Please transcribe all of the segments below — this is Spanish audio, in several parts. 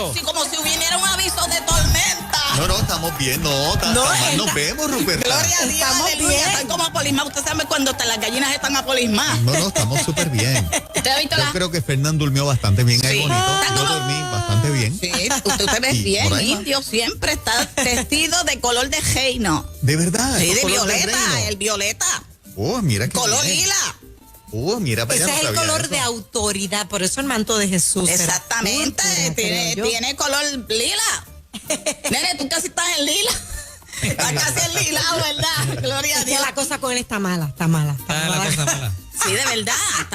aviso. Sí, como si hubiera un aviso de tormenta. No, estamos bien, mal nos vemos, Ruperta. Gloria a Dios, Estamos aleluya. bien. Estoy como apolismado. Usted sabe cuando las gallinas están apolismadas. No, estamos súper bien. ¿Usted ha visto Yo creo que Fernán durmió bastante bien ahí, Sí. bonito. Está Yo como- dormí bastante bien. Sí, usted te ve Y bien, por ahí va. indio. Siempre está vestido de color de reino. De verdad. Sí, esos de colores violeta, reino. el violeta. Oh, mira qué Color bien. lila. Oh, mira para Ese allá. es no el sabía color eso. de autoridad, por eso el manto de Jesús. era Exactamente. púrpura, creo yo. Tiene color lila. Nene, tú casi estás en lila. Estás casi en lila, ¿verdad? Gloria a Es que Dios. la cosa con él está mala, está mala. Ah, la cosa mala. Sí, de verdad,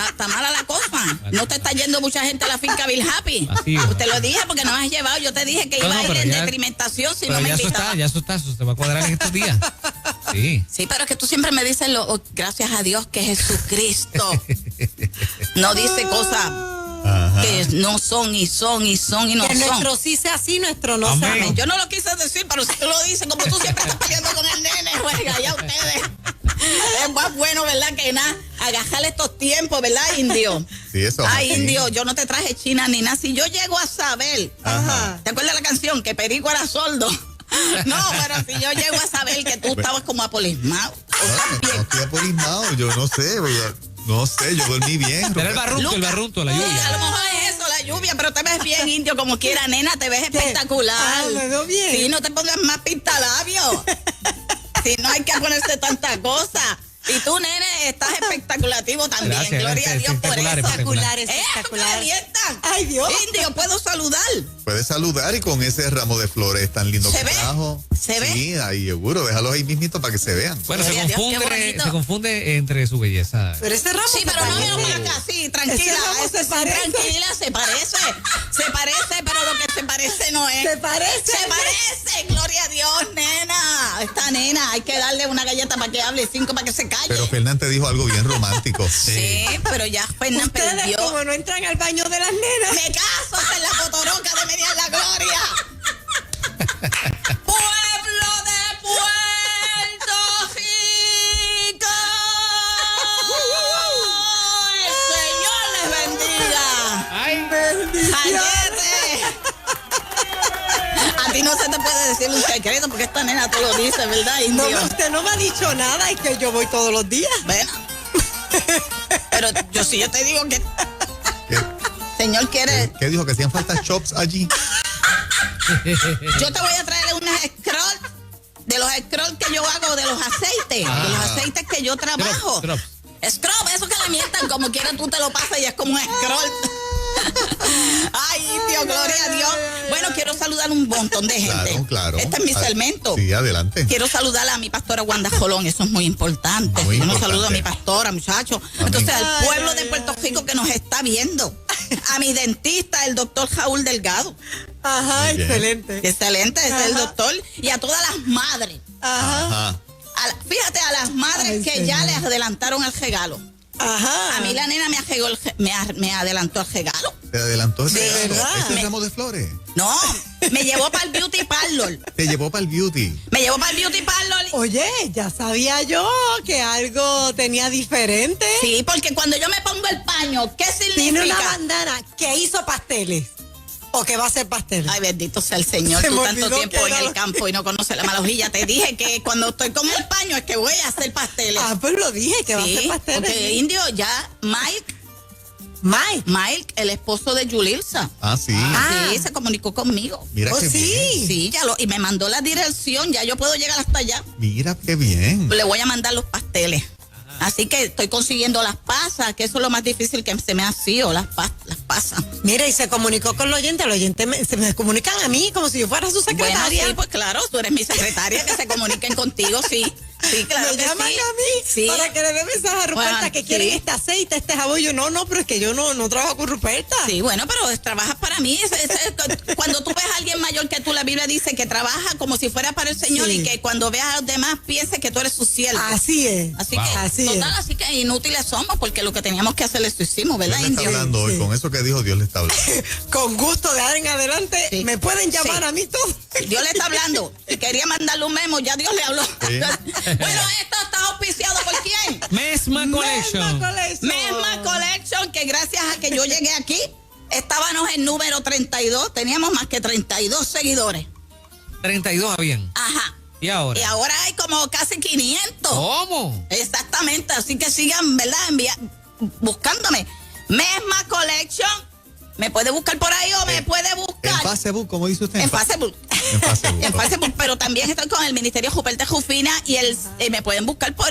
está mala la cosa. No te está yendo mucha gente a la finca Bill Happy. Así es. Te lo dije porque no me has llevado. Yo te dije que No, iba no, a ir pero en ya- detrimentación si Pero no me ya eso invitaba. eso se va a cuadrar en estos días. Sí. Sí, pero es que tú siempre me dices, gracias a Dios que Jesucristo no dice cosas Ajá. que no son y son y son y no Que son. nuestro sí sea así, nuestro no Amén. sabe. Yo no lo quise decir, pero si tú lo dices, como tú siempre estás peleando con el nene, juega, ya ustedes. Es más bueno, ¿verdad? Que nada, agajarle estos tiempos, ¿verdad, indio? Sí, eso. Ay, sí. indio, yo no te traje china ni nada. Si yo llego a saber, Ajá. ¿te acuerdas la canción? Que Perico era sordo. No, pero si yo llego a saber que tú estabas como apolismado. No estoy apolismado, yo no sé, no sé, yo dormí bien. Era el Ruperta. barrunto, la Sí, a lo lluvia. mejor es eso, la lluvia, pero te ves bien, indio, como quiera, nena, te ves espectacular. Ah, me veo bien. Sí, no te pongas más pintalabios. Si no hay que ponerse tanta cosa. Y tú, nene, estás espectaculativo también. Gracias, Gloria a Dios por eso. espectacular, Espectacular, ¡Eso que espectacular. alientan! Ay, Dios. Indio, ¿puedo saludar? Puedes saludar y con ese ramo de flores tan lindo ¿Se que ve? trajo. ¿Se ve? Sí, ahí seguro, déjalos ahí mismito para que se vean. Bueno, Gloria a Dios, qué bonito. se confunde entre su belleza. Pero ese ramo Sí, se pero no parece. me lo acá, sí, tranquila. Ese ramo se parece. Tranquila, se parece. Se parece, pero lo que se parece no es. Se parece. Se parece, gloria a Dios, nena. Esta nena, hay que darle una galleta para que hable y 5 para que se calle. Pero Fernán te dijo algo bien romántico. Sí, pero ya Fernán Ustedes perdió. como no entran al baño de las nenas. Me caso en la fotoroca de Media la Gloria. Pueblo de Puerto Rico. El Señor les bendiga. ¡Ay! ¡Jayete! A ti no se te puede decir un secreto porque esta nena tú lo dices, ¿verdad, No, indio? usted no me ha dicho nada, es que yo voy todos los días. Bueno. Pero yo te digo que ¿Qué, Señor quiere. qué dijo? ¿Que hacían falta chops allí? Yo te voy a traer unas scrolls de los scrolls que yo hago, de los aceites, de los aceites que yo trabajo. Drops. Scrub, eso que le mientan, como quiera tú te lo pasas y es como un scroll. Ay, Dios, gloria a Dios. Bueno, quiero saludar un montón de gente. Claro, claro. Este es mi segmento. Sí, adelante. Quiero saludar a mi pastora Wanda Jolón, eso es muy importante. Muy Yo no importante. saludo a mi pastora, muchachos. Amén. Entonces, al pueblo de Puerto Rico que nos está viendo. A mi dentista, el doctor Raúl Delgado. Ajá, Muy bien. excelente. Excelente, ese es el Ajá. doctor. Y a todas las madres. Ajá. Ajá. Fíjate, a las madres Ay, que señor. ya les adelantaron el regalo. Ajá. A mí la nena me adelantó el regalo. Te adelantó ese De regalo, verdad. ese ramo de flores. No, me llevó para el beauty parlor. Te llevó para el beauty. Me llevó para el beauty parlor. Oye, ya sabía yo que algo tenía diferente. Sí, porque cuando yo me pongo el paño, ¿qué Tiene una significa? bandana que hizo pasteles. O que va a hacer pasteles. Ay, bendito sea el Señor. Se Tú me tanto olvidó tiempo que en era el lo- campo y no conoces la mala hojilla. Te dije que cuando estoy con el paño es que voy a hacer pasteles. Ah, pues lo dije, que va a hacer Sí, pasteles. porque indio ya, Mike, el esposo de Yulilsa. Ah, sí. Sí, se comunicó conmigo. Mira Oh, qué sí. bien. Sí, y me mandó la dirección, ya yo puedo llegar hasta allá. Mira qué bien. Le voy a mandar los pasteles. Así que estoy consiguiendo las pasas, que eso es lo más difícil que se me ha sido, las pasas. Mira, y se comunicó con el oyente se me comunican a mí como si yo fuera su Bueno, secretaria. sí, pues claro, tú eres mi secretaria, que se comuniquen contigo, sí. Sí, claro me que llaman sí. a mí Sí. para que le dé mensaje a Ruperta Bueno, que quieren sí. este aceite, este jabón. Yo no, pero es que yo no trabajo con Ruperta. Sí, bueno, pero trabajas para mí. Cuando tú ves a alguien mayor que tú, la Biblia dice que trabaja como si fuera para el Señor Sí. y que cuando veas a los demás piense que tú eres su siervo. Así es. Así Wow. que, Así total, así que inútiles somos porque lo que teníamos que hacer eso hicimos, ¿verdad, Dios le está indio? hablando hoy. Sí. Con eso que dijo, Dios le está hablando. Con gusto de ahora en adelante Sí. me pueden llamar Sí. a mí todos. Dios le está hablando. Si quería mandarle un memo, ya Dios le habló. Sí. Bueno, esto está auspiciado por quién? Mesma Collection. Mesma Collection. Mesma Collection, que gracias a que yo llegué aquí, estábamos en número 32, teníamos más que 32 seguidores. 32 habían. Ajá. ¿Y ahora? Y ahora hay como casi 500. ¿Cómo? Exactamente, así que sigan, ¿verdad? Buscándome. Mesma Collection. Me puede buscar por ahí o me puede buscar. En Facebook, ¿cómo dice usted? En Facebook. En Facebook. En Facebook, pero también estoy con el Ministerio Ruperto Jufina y me pueden buscar por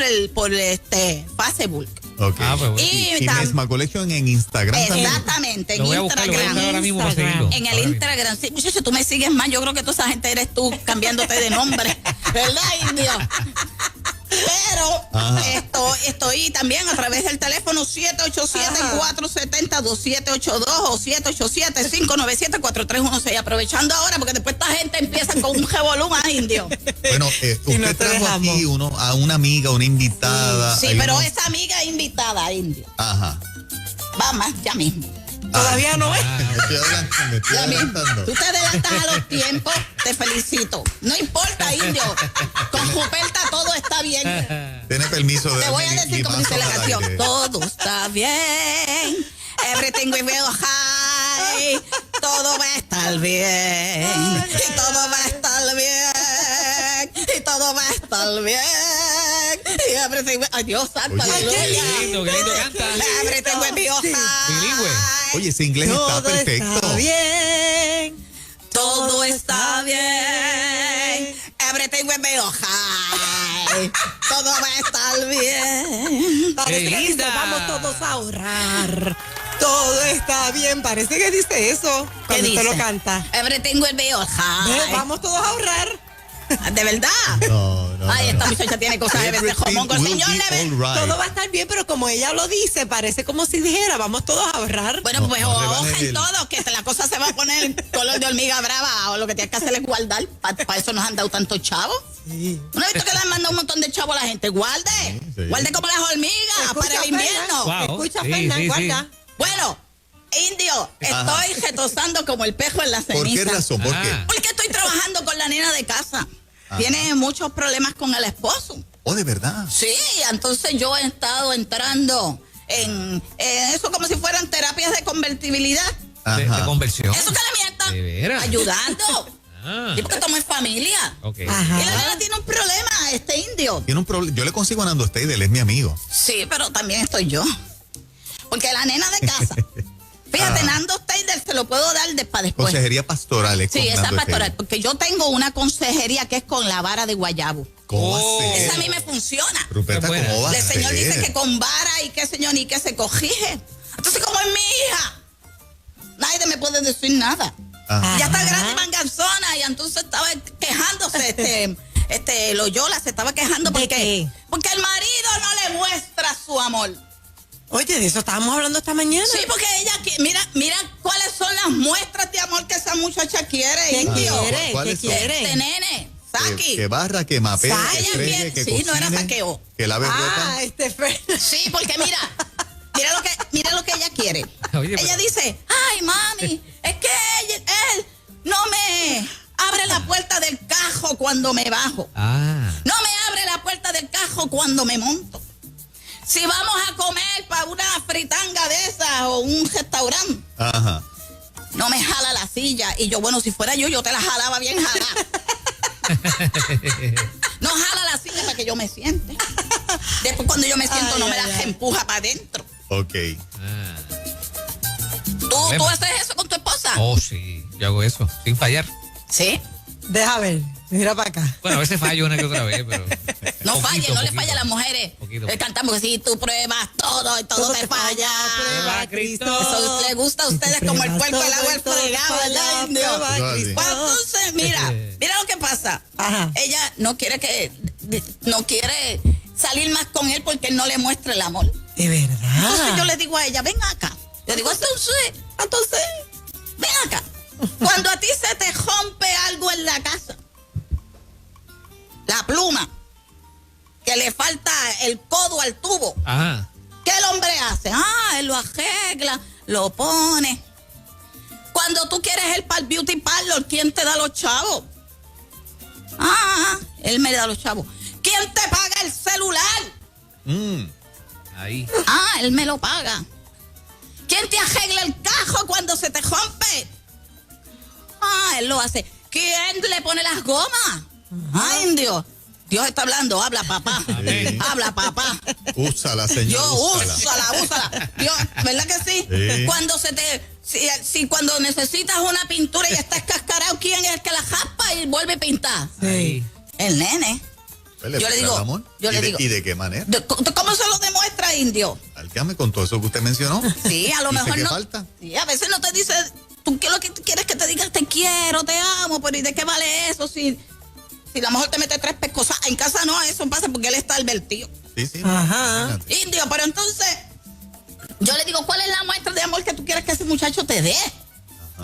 Facebook. Ok. Ah, pues bueno. Y Mesma Collection en Instagram también. Exactamente, en Lo voy a buscar Instagram. ahora mismo para seguirlo. En el Ahora mismo. Instagram. Sí, muchachos, tú me sigues más. Yo creo que toda esa gente eres tú cambiándote de nombre. ¿Verdad, indio? Pero estoy también a través del teléfono 787-470-2782 o 787-597-4316. Aprovechando ahora, porque después esta gente empieza con un revolú más, indio. Bueno, Y no usted te trajo dejamos. aquí a una amiga, una invitada. Sí, Hay pero unos- esa amiga invitada, indio. Ajá. Va más, ya mismo. Todavía no es. Me estoy adelantando, me estoy Ya mismo. adelantando. Tú te adelantas a los tiempos, te felicito. No importa, indio. Con Ruperta todo está bien. Tiene permiso de Te voy a darme decir como dice la limazo al canción. aire. Todo está bien. Everything will be high. Todo va a estar bien. Y todo va a estar bien. Y todo va a estar bien. Y everything will... Ay, Dios santo, Oye, aleluya. Qué lindo canta. Everything will be Bilingüe. high. Oye, ese inglés está Todo perfecto. está bien. Todo está bien. Everything will be high. Todo va a estar bien. Parece que dice, linda. vamos todos a ahorrar. Todo está bien. Parece que dice eso cuando usted lo canta. Everything will be high. Vamos todos a ahorrar. ¿De verdad? No, no. Ay, no, esta no. muchacha tiene cosas de Everything jomongo. will Señor, be le ve. all right. Todo va a estar bien, pero como ella lo dice, parece como si dijera, vamos todos a ahorrar. Bueno, No, pues no rebajes ojen el- todos, que la cosa se va a poner color de hormiga brava, o lo que tienes que hacer es guardar. Para eso nos han dado tantos chavos. Sí. ¿No has visto que le han mandado un montón de chavos a la gente? Guarde. sí. Guarde como las hormigas para el invierno. Wow. Escucha, Sí, Fernan, sí, guarda. Bueno, indio, estoy retosando como el pejo en la ceniza. ¿Por qué razón? ¿Por qué? Ah. Porque estoy trabajando con la nena de casa. Tiene muchos problemas con el esposo. Oh, de verdad. Sí, entonces yo he estado entrando en eso como si fueran terapias de convertibilidad. De Ajá. conversión. Eso que le mientan. ¿De veras? Ayudando. Ah, Sí, porque estamos en familia. ok. Ajá. Y la nena tiene un problema, indio. Tiene un problema. Yo le consigo a Nando Steidel, él es mi amigo. Sí, pero también estoy yo. Porque la nena de casa. Fíjate, Ah. Nando Steidel se lo puedo dar para después. Consejería pastoral. es Sí, con esa Nando pastoral. Steidel. Porque yo tengo una consejería que es con la vara de guayabo. ¿Cómo Oh. hacer? Esa a mí me funciona. Ruperta, Qué buena. ¿cómo va a El señor ser? dice que con vara y qué señor ni que se corrige. Entonces, como es mi hija, nadie me puede decir nada. Ajá. Ya está grande y manganzona y entonces estaba quejándose, Loyola se estaba quejando ¿De porque qué? el marido no le muestra su amor. Oye, de eso estábamos hablando esta mañana. Sí, porque ella, mira cuáles son las muestras de amor que esa muchacha quiere, ¿Qué indio. quiere? ¿Cuáles ¿Qué son? quiere? Este nene, Saki. Que barra, que mapee, Sa- que ella fregue, quiere- que sí, cocine, no era saqueo. que lave ropa. Sí, porque mira lo que ella quiere. Oye, Ella pero- dice, ay, mami, es que él no me abre la puerta del carro cuando me bajo. Ah. No me abre la puerta del carro cuando me monto. Si vamos a comer para una fritanga de esas o un restaurante, Ajá. no me jala la silla. Y yo, bueno, si fuera yo te la jalaba bien jalada. No jala la silla para que yo me siente. Después cuando yo me siento no me la empuja para adentro. Ok. Ah. ¿Tú haces eso con tu esposa? Oh, sí. Yo hago eso, sin fallar. Sí. Deja ver, mira para acá. Bueno, a veces fallo una que otra vez, pero. No poquito, falle, no le poquito. falla a las mujeres. Poquito. Cantamos que si tú pruebas todo y todo te falla. Prueba a Cristo. Eso le gusta a ustedes como el cuerpo, el agua, el fregado, ¿verdad, indio? Prueba a Cristo. Pues entonces, mira lo que pasa. Ajá. Ella no quiere salir más con él porque él no le muestra el amor. De verdad. Entonces yo le digo a ella, ven acá. Yo digo, entonces, ven acá. Cuando a ti se te rompe algo en la casa, la pluma, que le falta el codo al tubo, Ajá. ¿qué el hombre hace? Él lo arregla, lo pone. Cuando tú quieres ir para el beauty parlor, ¿quién te da los chavos? Él me da los chavos. ¿Quién te paga el celular? Ahí. Él me lo paga. ¿Quién te arregla el carro? cajo cuando se te rompe? Él lo hace. ¿Quién le pone las gomas? Ay, indio. Dios está hablando, habla papá. Sí. Habla papá. Úsala, señor. Yo, úsala. úsala. Dios, ¿verdad que sí? Sí. Cuando si cuando necesitas una pintura y estás cascarado, ¿quién es el que la jaspa y vuelve a pintar? Sí. El nene. Pues Yo le digo, amor. yo le digo. ¿Y de qué manera? ¿Cómo se lo demuestra, indio? Álgame con todo eso que usted mencionó. Sí, a lo Dice mejor que no. falta. Sí, a veces no te dice, tú qué lo que quieres que te diga, te quiero, te amo, pero ¿y de qué vale eso? Si a lo mejor te mete 3 pescosas. En casa no, eso pasa porque él está advertido. Sí, sí. Ajá. Imagínate. Indio, pero entonces, yo le digo, ¿cuál es la muestra de amor que tú quieres que ese muchacho te dé?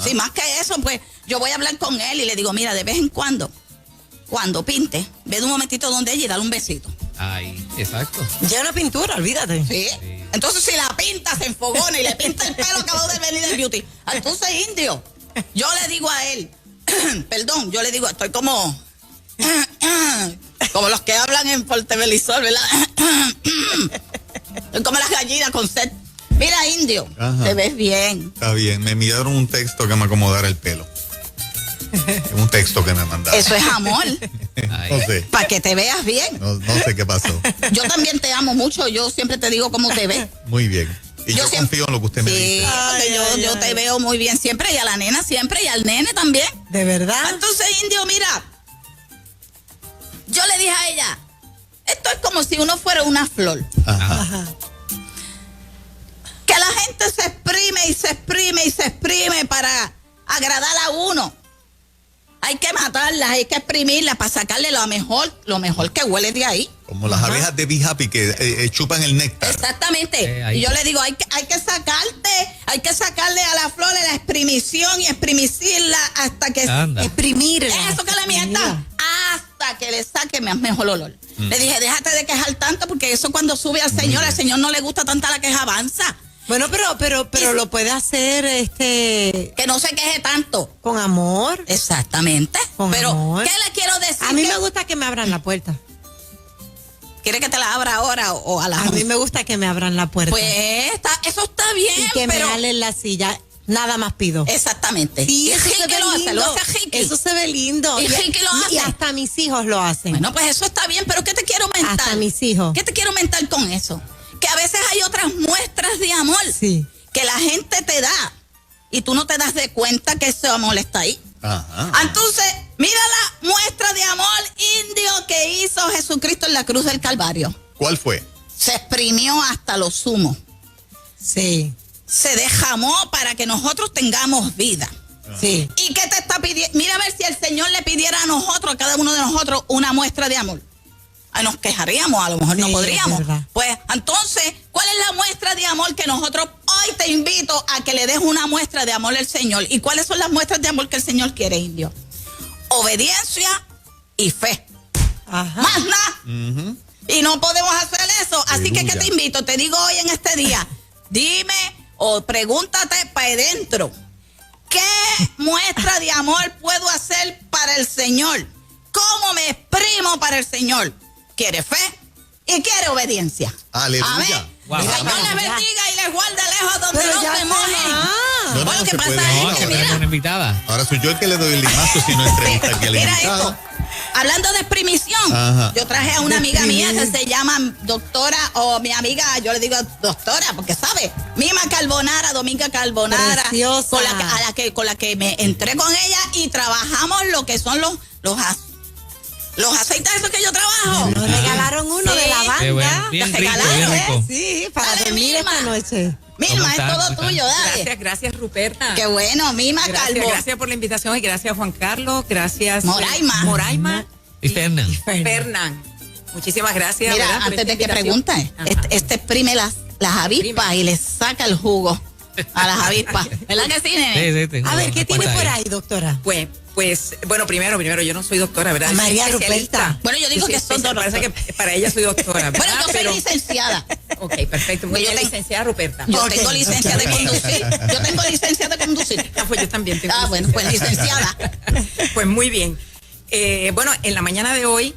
Si más que eso, pues yo voy a hablar con él y le digo, mira, de vez en cuando pinte, ve de un momentito donde ella y dale un besito. Ay, exacto. Ya una pintura, olvídate. ¿Sí? Entonces, si la pinta, se enfogona y le pinta el pelo, acabó de venir del beauty. Entonces, indio, yo le digo a él, perdón, yo le digo, estoy como los que hablan por televisor, ¿verdad? Estoy como las gallinas con sed. Mira, indio, Ajá. te ves bien. Está bien. Me enviaron un texto que me acomodara el pelo. Es un texto que me mandaron. Eso es amor, Ay. No sé. para que te veas bien. No sé qué pasó. Yo también te amo mucho, yo siempre te digo cómo te ves. Muy bien. Y yo siempre- confío en lo que usted me Sí, dice. porque Ay, yo ay. te veo muy bien siempre, y a la nena siempre, y al nene también. ¿De verdad? Entonces, indio, mira, yo le dije a ella, esto es como si uno fuera una flor. Ajá. Ajá. Que la gente se exprime y se exprime y se exprime para agradar a uno. Hay que matarlas, hay que exprimirlas para sacarle lo mejor que huele de ahí. Como las abejas de Be Happy que chupan el néctar. Exactamente. ahí. Y yo le digo, hay que sacarle a la flor la exprimición y exprimicirla hasta que Anda. Exprimirla. eso que le mientan, hasta que le saque más mejor olor. Le dije, déjate de quejar tanto, porque eso cuando sube al Señor no le gusta tanta la queja avanza. Bueno, pero lo puede hacer Que no se queje tanto. con amor. Exactamente. Con Pero, amor. ¿qué le quiero decir? A mí Que- me gusta que me abran la puerta. ¿Quiere que te la abra ahora o a las A mí 11? me gusta que me abran la puerta. Pues eso está bien, y que pero... me jalen la silla. Nada más pido. Exactamente. Sí, y eso se Ricky ve lo hace, lindo. lo hace Ricky. Eso se ve lindo. Y Ricky lo Y hace. hasta mis hijos lo hacen. Bueno, pues eso está bien, pero ¿qué te quiero mentar? Hasta mis hijos. ¿Qué te quiero mentar con eso? Que a veces hay otras muestras de amor Sí. que la gente te da y tú no te das de cuenta que ese amor está ahí. Ajá. Entonces, mira la muestra de amor indio que hizo Jesucristo en la cruz del Calvario. ¿Cuál fue? Se exprimió hasta lo sumo. Sí. Se derramó para que nosotros tengamos vida. Sí. ¿Y qué te está pidiendo? Mira a ver si el Señor le pidiera a nosotros, a cada uno de nosotros, una muestra de amor. Ay, nos quejaríamos, a lo mejor no Sí, podríamos. es verdad. Pues entonces, ¿cuál es la muestra de amor que nosotros hoy te invito a que le des una muestra de amor al Señor? ¿Y cuáles son las muestras de amor que el Señor quiere, indio? Obediencia y fe. Ajá. Más nada. Ujú. Y no podemos hacer eso. Así que, ¿qué Aleluya. te invito? Te digo hoy en este día, dime o pregúntate para adentro, ¿qué muestra de amor puedo hacer para el Señor? ¿Cómo me exprimo para el Señor? ¿Quiere fe? Y quiere obediencia. Aleluya. Amén. Wow. El Señor Amén. les bendiga y les guarde lejos donde Pero no ya se se mojen. va. No, Bueno, no ¿qué se pasa puede. es No, que que mira, tenemos una invitada. Ahora soy yo el que le doy el limazo si no entrevista aquí a la mira invitada. esto. Hablando de exprimición, Ajá. yo traje a una De amiga mía que exprimir. se llama doctora, o mi amiga, yo le digo doctora, porque sabe, Mima Carbonara, Dominga Carbonara, Preciosa. con la que me entré con ella y trabajamos lo que son los aceites esos que yo trabajo. Nos regalaron uno Sí. de lavanda. Qué bueno. Bien Te rico, bien regalaron, rico. Sí, para Dale, dormir Vilma. esta noche. Milma, ¿Cómo es están? todo ¿Cómo están? tuyo, dale. Gracias, Ruperta. Qué bueno, Mima Calvo. Gracias por la invitación y gracias Juan Carlos, gracias Moraima. Y Fernan. Fernán. Muchísimas gracias. Mira, ¿verdad? por antes esta de que invitación. pregunten, Ajá. este exprime las avispas y les saca el jugo a las avispas. ¿Verdad que sí, nene? Sí, sí, tengo A ver, ¿qué una tiene cuenta por ahí, doctora? Pues, bueno, primero, yo no soy doctora, ¿verdad? A Soy María especialista. Ruperta. Bueno, yo digo que son dos Parece que doctores. para ella soy doctora. Bueno, ¿verdad? yo soy Pero- licenciada. Ok, perfecto. Muy Yo bien, tengo- licenciada Ruperta. Yo Ok. tengo licencia de conducir. Yo tengo licencia de conducir. Ah, pues yo también tengo Bueno, pues licenciada. Pues muy bien. Bueno, en la mañana de hoy,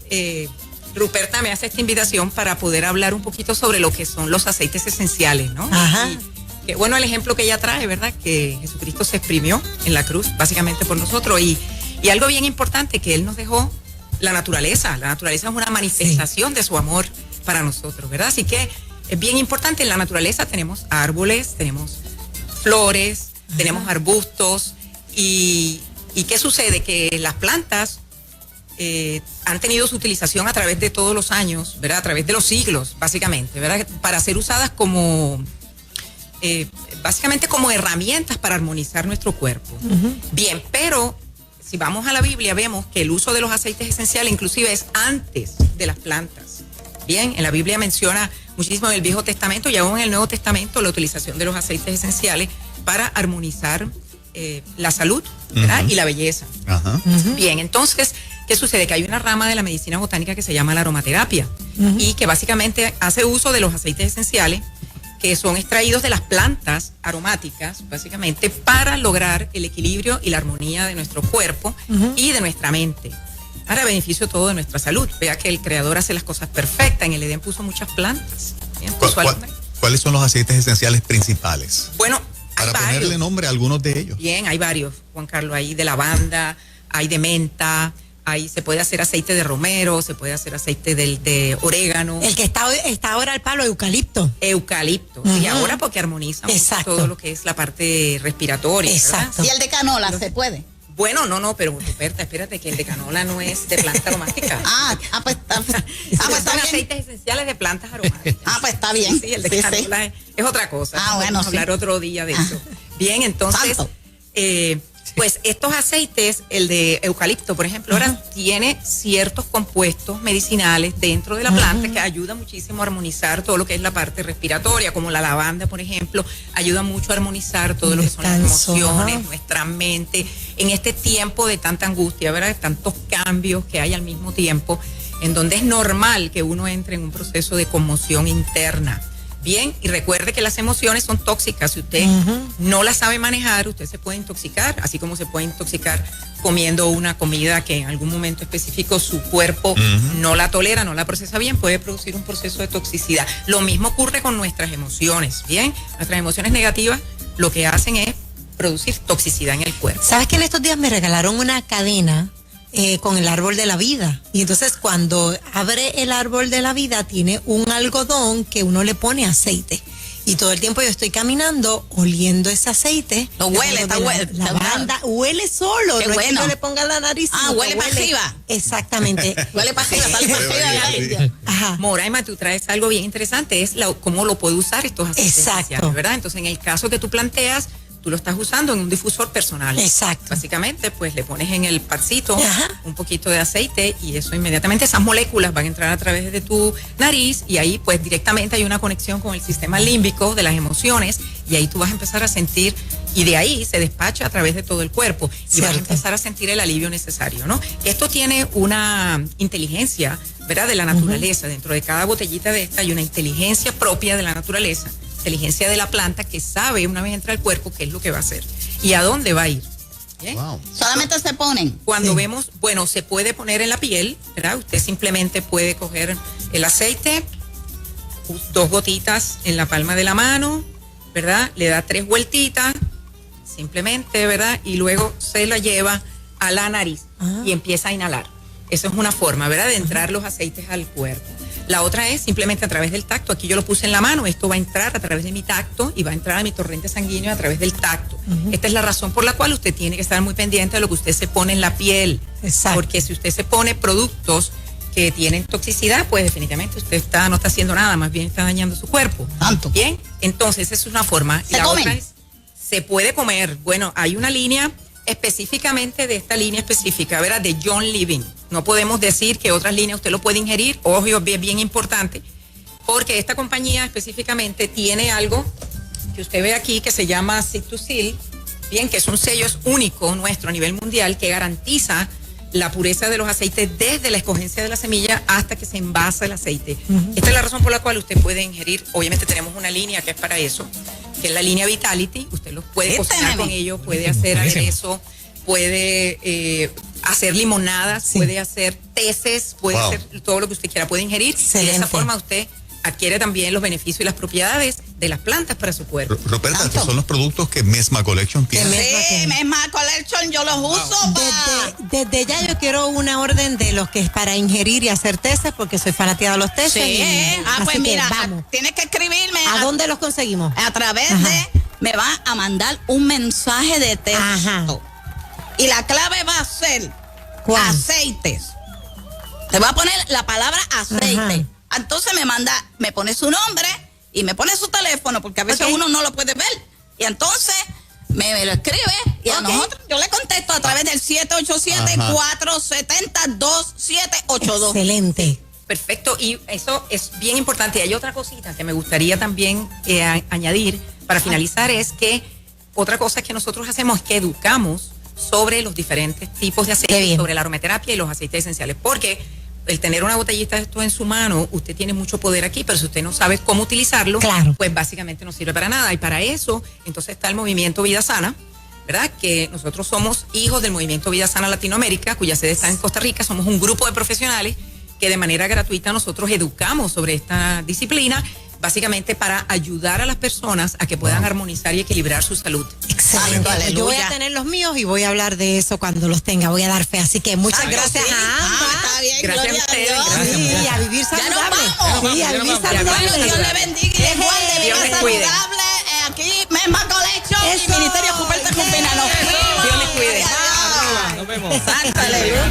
Ruperta me hace esta invitación para poder hablar un poquito sobre lo que son los aceites esenciales, ¿no? Ajá. que bueno el ejemplo que ella trae, ¿verdad? Que Jesucristo se exprimió en la cruz, básicamente por nosotros. Y algo bien importante, que Él nos dejó la naturaleza. La naturaleza es una manifestación de su amor para nosotros, ¿verdad? Así que es bien importante. En la naturaleza tenemos árboles, tenemos flores, tenemos arbustos. ¿Y qué sucede? Que las plantas han tenido su utilización a través de todos los años, ¿verdad? A través de los siglos, básicamente, ¿verdad? Para ser usadas como, básicamente como herramientas para armonizar nuestro cuerpo. Bien, pero si vamos a la Biblia vemos que el uso de los aceites esenciales inclusive es antes de las plantas. Bien, en la Biblia menciona muchísimo en el Viejo Testamento y aún en el Nuevo Testamento la utilización de los aceites esenciales para armonizar la salud, ¿verdad? Y la belleza. Bien, entonces, ¿qué sucede? Que hay una rama de la medicina botánica que se llama la aromaterapia y que básicamente hace uso de los aceites esenciales que son extraídos de las plantas aromáticas, básicamente, para lograr el equilibrio y la armonía de nuestro cuerpo y de nuestra mente, para beneficio todo de nuestra salud. Vea que el Creador hace las cosas perfectas. En el Edén puso muchas plantas. Bien, ¿Cuáles son los aceites esenciales principales? Bueno, para ponerle nombre a algunos de ellos. Bien, hay varios, Juan Carlos. Hay de lavanda, hay de menta, se puede hacer aceite de romero, se puede hacer aceite de orégano. El que está ahora al palo, eucalipto. Eucalipto. Y ahora porque armoniza todo lo que es la parte respiratoria. Exacto. ¿Y el de canola se puede? Bueno, no, pero Ruperta, espérate, que el de canola no es de planta aromática. Pues está son bien. aceites esenciales de plantas aromáticas. Pues está bien. Sí, el de canola es otra cosa. Bueno, vamos a hablar otro día de eso. Bien, entonces, pues estos aceites, el de eucalipto, por ejemplo, ahora tiene ciertos compuestos medicinales dentro de la planta que ayuda muchísimo a armonizar todo lo que es la parte respiratoria, como la lavanda, por ejemplo, ayuda mucho a armonizar todo lo que son las emociones, nuestra mente, en este tiempo de tanta angustia, ¿verdad? De tantos cambios que hay al mismo tiempo, en donde es normal que uno entre en un proceso de conmoción interna. Bien, y recuerde que las emociones son tóxicas. Si usted no las sabe manejar, usted se puede intoxicar, así como se puede intoxicar comiendo una comida que en algún momento específico su cuerpo no la tolera, no la procesa bien, puede producir un proceso de toxicidad. Lo mismo ocurre con nuestras emociones, ¿bien? Nuestras emociones negativas lo que hacen es producir toxicidad en el cuerpo. ¿Sabes que en estos días me regalaron una cadena con el árbol de la vida? Y entonces cuando abre el árbol de la vida tiene un algodón que uno le pone aceite. Y todo el tiempo yo estoy caminando oliendo ese aceite. Lo huele, está huele. La banda huele solo. Qué no bueno. es que yo le ponga la nariz. Huele para arriba. Exactamente. Huele para arriba, sale para arriba. Ajá. Moraima, tú traes algo bien interesante, es cómo lo puede usar estos aceites esenciales, ¿verdad? Entonces, en el caso que tú planteas, tú lo estás usando en un difusor personal. Exacto. Básicamente, pues le pones en el padcito un poquito de aceite y eso inmediatamente, esas moléculas van a entrar a través de tu nariz y ahí pues directamente hay una conexión con el sistema límbico de las emociones y ahí tú vas a empezar a sentir y de ahí se despacha a través de todo el cuerpo y vas a empezar a sentir el alivio necesario, ¿no? Esto tiene una inteligencia, ¿verdad? De la naturaleza. Dentro de cada botellita de esta hay una inteligencia propia de la naturaleza, inteligencia de la planta que sabe una vez entra al cuerpo qué es lo que va a hacer y a dónde va a ir. ¿Bien? Wow. Solamente se ponen. Cuando vemos, bueno, se puede poner en la piel, ¿verdad? Usted simplemente puede coger el aceite, 2 gotitas en la palma de la mano, ¿verdad? Le da 3 vueltitas, simplemente, ¿verdad? Y luego se la lleva a la nariz y empieza a inhalar. Eso es una forma, ¿verdad? De entrar los aceites al cuerpo. La otra es simplemente a través del tacto. Aquí yo lo puse en la mano, esto va a entrar a través de mi tacto y va a entrar a mi torrente sanguíneo a través del tacto. Esta es la razón por la cual usted tiene que estar muy pendiente de lo que usted se pone en la piel. Exacto. Porque si usted se pone productos que tienen toxicidad, pues definitivamente usted no está haciendo nada, más bien está dañando su cuerpo. Tanto. Bien, entonces esa es una forma. ¿Se la comen? otra es, se puede comer. Bueno, hay una línea específicamente de esta línea específica, ¿verdad? De John Living. No podemos decir que otras líneas usted lo puede ingerir, ojo, es bien importante, porque esta compañía específicamente tiene algo que usted ve aquí que se llama Citusil, bien, que es un sello único nuestro a nivel mundial que garantiza la pureza de los aceites desde la escogencia de la semilla hasta que se envasa el aceite. Esta es la razón por la cual usted puede ingerir, obviamente tenemos una línea que es para eso, que es la línea Vitality, usted los puede cocinar con ello, puede hacer aderezo, puede hacer limonadas, puede hacer teces, puede hacer todo lo que usted quiera, puede ingerir. Y de esa forma usted adquiere también los beneficios y las propiedades de las plantas para su cuerpo. Roberta, estos son los productos que Mesma Collection tiene. Sí, Mesma Collection, yo los uso Desde ya yo quiero una orden de los que es para ingerir y hacer testes, porque soy fanática de los testes. Sí, así pues que mira, vamos. tienes que escribirme. ¿A dónde los conseguimos? A través Ajá. de, me va a mandar un mensaje de texto. Ajá. Y la clave va a ser ¿Cuál? aceites. Te voy a poner la palabra aceite. Ajá. Entonces me pone su nombre y me pone su teléfono, porque a veces Ok. uno no lo puede ver. Y entonces me lo escribe y a Ok. nosotros yo le contesto a través del 787-470-2782. Excelente. Perfecto, y eso es bien importante. Hay otra cosita que me gustaría también añadir para finalizar, es que otra cosa que nosotros hacemos es que educamos sobre los diferentes tipos de Qué aceites, bien. sobre la aromaterapia y los aceites esenciales, porque el tener una botellita de esto en su mano, usted tiene mucho poder aquí, pero si usted no sabe cómo utilizarlo, Claro. pues básicamente no sirve para nada. Y para eso, entonces está el movimiento Vida Sana, ¿verdad? Que nosotros somos hijos del movimiento Vida Sana Latinoamérica, cuya sede está en Costa Rica. Somos un grupo de profesionales que de manera gratuita nosotros educamos sobre esta disciplina, básicamente para ayudar a las personas a que puedan armonizar y equilibrar su salud. Excelente. Aleluya. Yo voy a tener los míos y voy a hablar de eso cuando los tenga. Voy a dar fe. Así que muchas gracias Sí. a ambas. Está bien, Gracias gloria a ustedes, Dios. gracias. Sí, y a vivir Ya nos saludable. vamos. Sí, a vivir Bueno, saludable. Dios le bendiga y le guarde, Dios viva les cuide. saludable. Aquí, Mesma Collection y Eso. Ministerio Cooper de Cupina. Nos Dios les cuide. Adiós. Nos vemos. Santa aleluya.